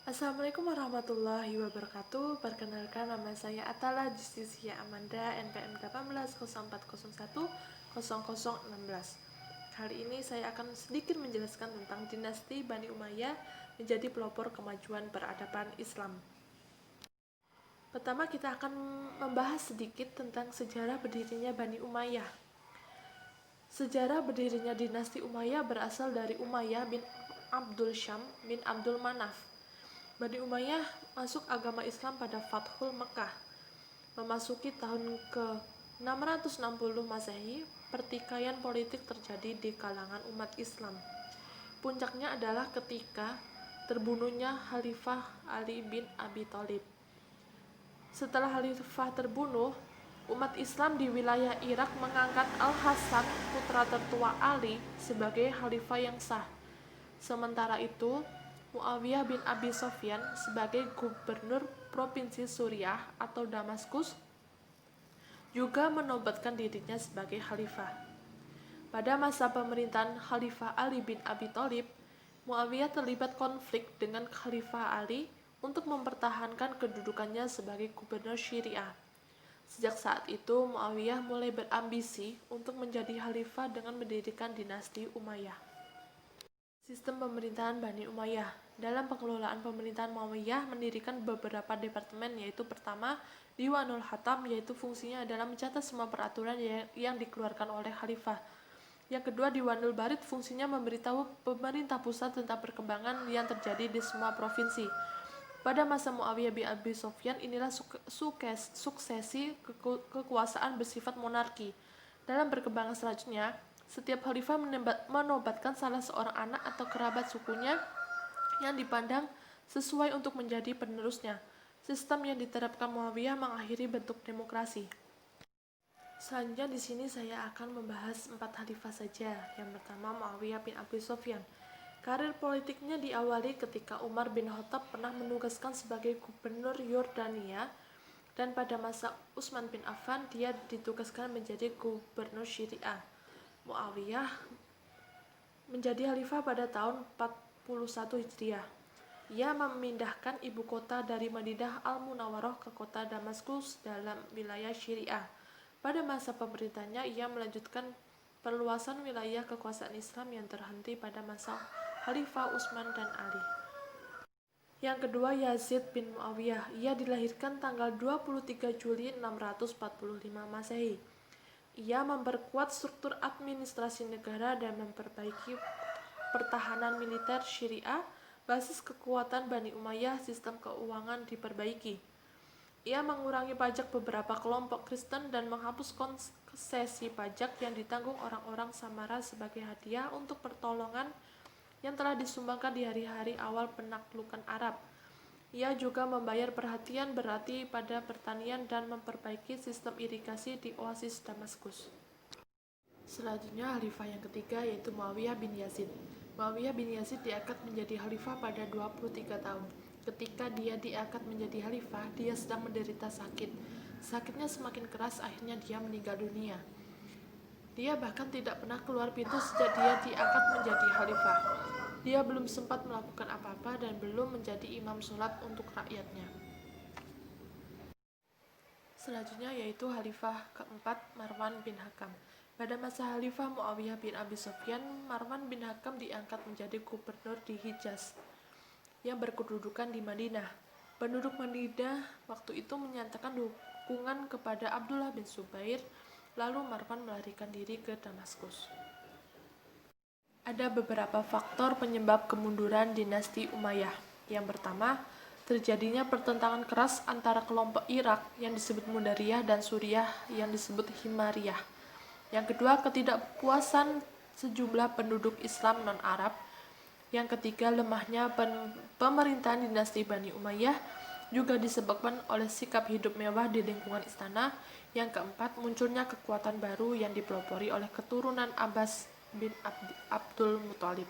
Assalamualaikum warahmatullahi wabarakatuh. Perkenalkan, nama saya Atala Justisia Amanda, NPM 1804010016. Kali ini saya akan sedikit menjelaskan tentang dinasti Bani Umayyah menjadi pelopor kemajuan peradaban Islam. Pertama, kita akan membahas sedikit tentang sejarah berdirinya Bani Umayyah. Sejarah berdirinya dinasti Umayyah berasal dari Umayyah bin Abdul Syam bin Abdul Manaf. Bani Umayyah masuk agama Islam pada Fathul Mekah. Memasuki tahun ke-660 Masehi, pertikaian politik terjadi di kalangan umat Islam. Puncaknya adalah ketika terbunuhnya Khalifah Ali bin Abi Thalib. Setelah Khalifah terbunuh, umat Islam di wilayah Irak mengangkat Al-Hasan, putra tertua Ali, sebagai khalifah yang sah. Sementara itu, Muawiyah bin Abi Sufyan sebagai gubernur provinsi Suriah atau Damaskus juga menobatkan dirinya sebagai khalifah. Pada masa pemerintahan Khalifah Ali bin Abi Thalib, Muawiyah terlibat konflik dengan Khalifah Ali untuk mempertahankan kedudukannya sebagai gubernur Syriah. Sejak saat itu, Muawiyah mulai berambisi untuk menjadi khalifah dengan mendirikan dinasti Umayyah. Sistem pemerintahan Bani Umayyah. Dalam pengelolaan pemerintahan Muawiyah mendirikan beberapa departemen, yaitu pertama, Diwanul Hatam, yaitu fungsinya adalah mencatat semua peraturan yang dikeluarkan oleh khalifah. Yang kedua, Diwanul Barid, fungsinya memberitahu pemerintah pusat tentang perkembangan yang terjadi di semua provinsi. Pada masa Muawiyah bin Abi Sufyan, inilah suksesi kekuasaan bersifat monarki. Dalam perkembangan selanjutnya, setiap khalifah menobatkan salah seorang anak atau kerabat sukunya yang dipandang sesuai untuk menjadi penerusnya. Sistem yang diterapkan Muawiyah mengakhiri bentuk demokrasi. Selanjutnya di sini saya akan membahas 4 khalifah saja. Yang pertama, Muawiyah bin Abi Sufyan. Karir politiknya diawali ketika Umar bin Khattab pernah menugaskan sebagai gubernur Yordania, dan pada masa Utsman bin Affan dia ditugaskan menjadi gubernur Syriah. Muawiyah menjadi khalifah pada tahun 41 Hijriah. Ia memindahkan ibu kota dari Madinah Al-Munawwarah ke kota Damaskus dalam wilayah Syriah. Pada masa pemerintahannya, ia melanjutkan perluasan wilayah kekuasaan Islam yang terhenti pada masa Khalifah Utsman dan Ali. Yang kedua, Yazid bin Muawiyah. Ia dilahirkan tanggal 23 Juli 645 Masehi. Ia memperkuat struktur administrasi negara dan memperbaiki pertahanan militer Syriah. Basis kekuatan Bani Umayyah, sistem keuangan diperbaiki. Ia mengurangi pajak beberapa kelompok Kristen dan menghapus konsesi pajak yang ditanggung orang-orang Samara sebagai hadiah untuk pertolongan yang telah disumbangkan di hari-hari awal penaklukan Arab. Ia juga membayar perhatian berarti pada pertanian dan memperbaiki sistem irigasi di oasis Damaskus. Selanjutnya, khalifah yang ketiga yaitu Muawiyah bin Yazid. Muawiyah bin Yazid diangkat menjadi khalifah pada 23 tahun. Ketika dia diangkat menjadi khalifah, dia sedang menderita sakit. Sakitnya semakin keras, akhirnya dia meninggal dunia. Dia bahkan tidak pernah keluar pintu sejak dia diangkat menjadi khalifah. Dia belum sempat melakukan apa-apa dan belum menjadi imam sholat untuk rakyatnya. Selanjutnya yaitu khalifah keempat, Marwan bin Hakam. Pada masa khalifah Muawiyah bin Abi Sufyan, Marwan bin Hakam diangkat menjadi gubernur di Hijaz yang berkedudukan di Madinah. Penduduk Madinah waktu itu menyatakan dukungan kepada Abdullah bin Zubair, lalu Marwan melarikan diri ke Damaskus. Ada beberapa faktor penyebab kemunduran dinasti Umayyah. Yang pertama, terjadinya pertentangan keras antara kelompok Irak yang disebut Mudariyah dan Suriah yang disebut Himariyah. Yang kedua, ketidakpuasan sejumlah penduduk Islam non-Arab. Yang ketiga, lemahnya pemerintahan dinasti Bani Umayyah juga disebabkan oleh sikap hidup mewah di lingkungan istana. Yang keempat, munculnya kekuatan baru yang dipelopori oleh keturunan Abbas bin Abdul Muthalib.